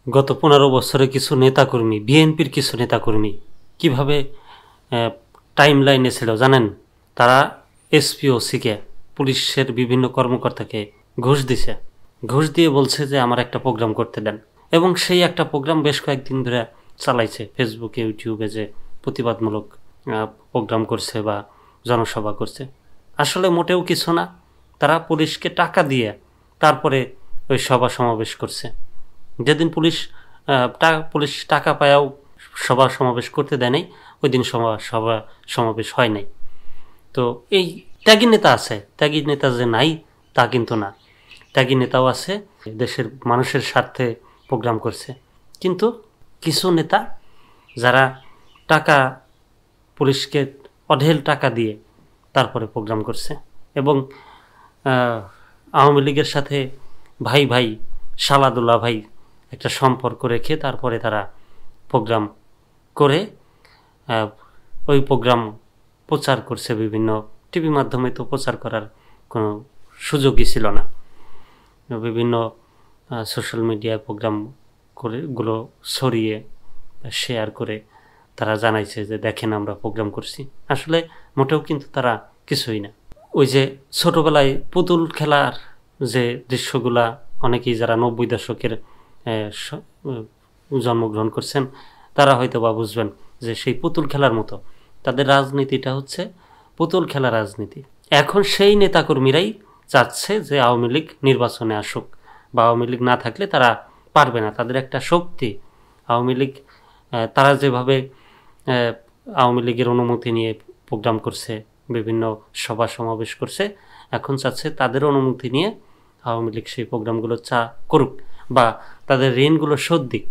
গত 15 বছরে কিছু নেতাকর্মী, বিএনপির কিছু নেতাকর্মী কিভাবে টাইম লাইনে ছিল জানেন? তারা এসপিওসিকে, পুলিশের বিভিন্ন কর্মকর্তাকে ঘুষ দিছে। ঘুষ দিয়ে বলছে যে আমার একটা প্রোগ্রাম করতে দেন, এবং সেই একটা প্রোগ্রাম বেশ কয়েকদিন ধরে চালাইছে ফেসবুকে, ইউটিউবে, যে প্রতিবাদমূলক প্রোগ্রাম করছে বা জনসভা করছে। আসলে মোটেও কিছু না, তারা পুলিশকে টাকা দিয়ে তারপরে ওই সভা সমাবেশ করছে। যেদিন পুলিশ টাকা পায়াও সভা সমাবেশ করতে দেয় নাই, ওই দিন সভা সমাবেশ হয় নাই। তো এই ত্যাগী নেতা আছে, ত্যাগী নেতা যে নাই তা কিন্তু না, ত্যাগী নেতাও আছে, দেশের মানুষের স্বার্থে প্রোগ্রাম করছে। কিন্তু কিছু নেতা যারা টাকা, পুলিশকে অঢেল টাকা দিয়ে তারপরে প্রোগ্রাম করছে, এবং আওয়ামী লীগের সাথে ভাই ভাই, শালাদুল্লাহ ভাই একটা সম্পর্ক রেখে তারপরে তারা প্রোগ্রাম করে ওই প্রোগ্রাম প্রচার করছে। বিভিন্ন টিভি মাধ্যমে তো প্রচার করার কোনো সুযোগই ছিল না। বিভিন্ন সোশ্যাল মিডিয়ায় প্রোগ্রাম করে গুলো ছড়িয়ে শেয়ার করে তারা জানাইছে যে দেখেন আমরা প্রোগ্রাম করছি। আসলে মোটেও কিন্তু তারা কিছুই না। ওই যে ছোটবেলায় পুতুল খেলার যে দৃশ্যগুলা, অনেকেই যারা 90 দশকের জন্মগ্রহণ করছেন তারা হয়তো বা বুঝবেন যে সেই পুতুল খেলার মতো তাদের রাজনীতিটা হচ্ছে পুতুল খেলা রাজনীতি। এখন সেই নেতাকর্মীরাই চাচ্ছে যে আওয়ামী লীগ নির্বাচনে আসুক, বা আওয়ামী লীগ না থাকলে তারা পারবে না, তাদের একটা শক্তি আওয়ামী লীগ। তারা যেভাবে আওয়ামী লীগের অনুমতি নিয়ে প্রোগ্রাম করছে, বিভিন্ন সভা সমাবেশ করছে, এখন চাচ্ছে তাদের অনুমতি নিয়ে আওয়ামী লীগ সেই প্রোগ্রামগুলো করুক, বা তাদের ঋণগুলো শোধ দিক।